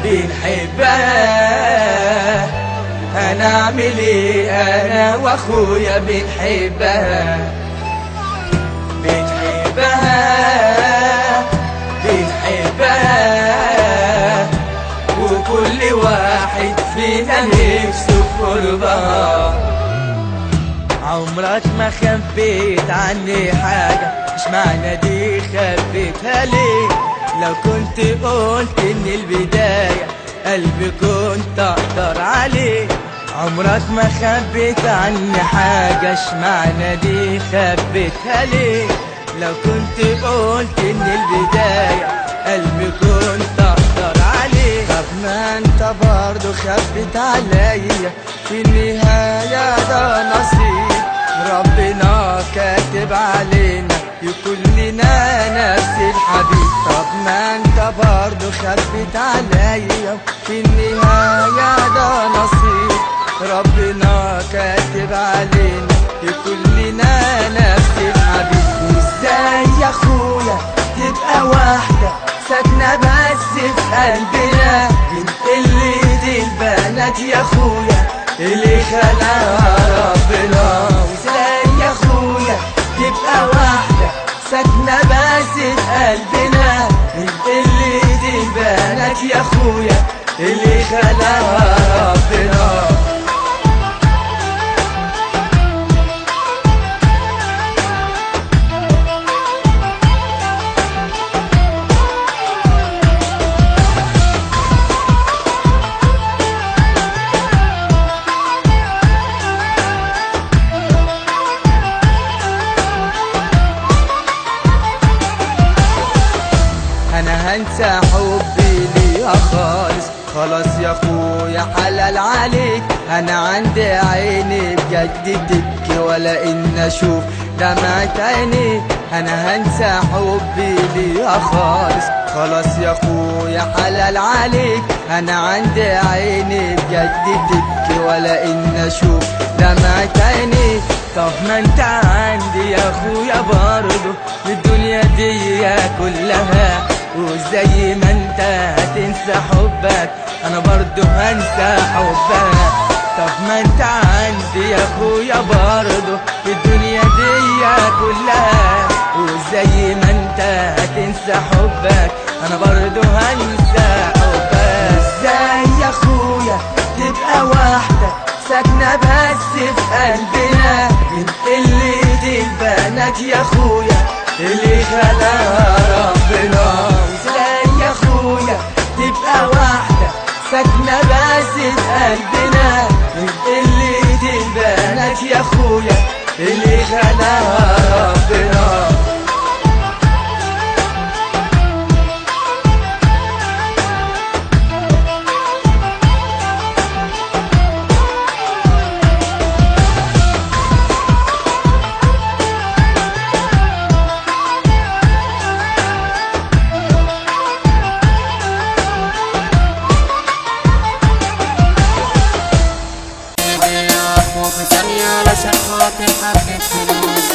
بنحبها هنعمل ايه انا واخويا بنحبها وكل واحد فينا نفسه في قربها. عمرك ما خبيت عني حاجة، مش معنى دي خبيتها ليه؟ لو كنت قلت ان البداية قلبي كنت اقدر عليه. عمرك ما خبيت عني حاجة، مش معنى دي خبيتها ليه؟ لو كنت قلت ان البداية قلبي كنت اقدر عليه. طب ما انت برضو خبيت عليا، في النهاية ده نصيب ربنا كاتب علينا يكون لنا نفس الحبيب. طب ما انت برضو خبيت عليا، في النهاية ده نصيب ربنا كاتب علينا يكون لنا نفس الحبيب. وازاي يا اخويا تبقى واحدة ساكنة بس في قلبنا، بنقل دي البنات يا اخويا اللي خلقها ربنا. وازاي يا اخويا تبقى واحدة ساكنة بس في قلبنا، بنقل دي البنات يا اخويا اللي خلقها ربنا. انا هنسى حبي ليها خالص، خلاص يا اخويا حلال عليك. انا عندي عيني بجد تبكي ولا ان اشوف دمعة عينيك. انا هنسى حبي ليها خالص، خلاص يا اخويا حلال عليك. انا عندي عيني بجد تبكي ولا ان اشوف دمعة عينيك. طب ما انت عندي يا اخويا برضو الدنيا دي كلها، وزي ما انت هتنسى حبك انا برضو هنسى حبك. طب ما انت عندي يا اخويا برضو في الدنيا دي كلها، وزي ما انت هتنسى حبك انا برضو هنسى حبك. ازاي يا اخويا تبقى واحدة ساكنة بس في قلبنا، بنقل دي البنات يا اخويا اللي خلقها ربنا. وازاي يا اخويا تبقى واحدة ساكنة بس في قلبنا، بنقل دي البنات يا اخويا اللي خلقها ربنا. ثانية علشان خاطر حبة فلوس.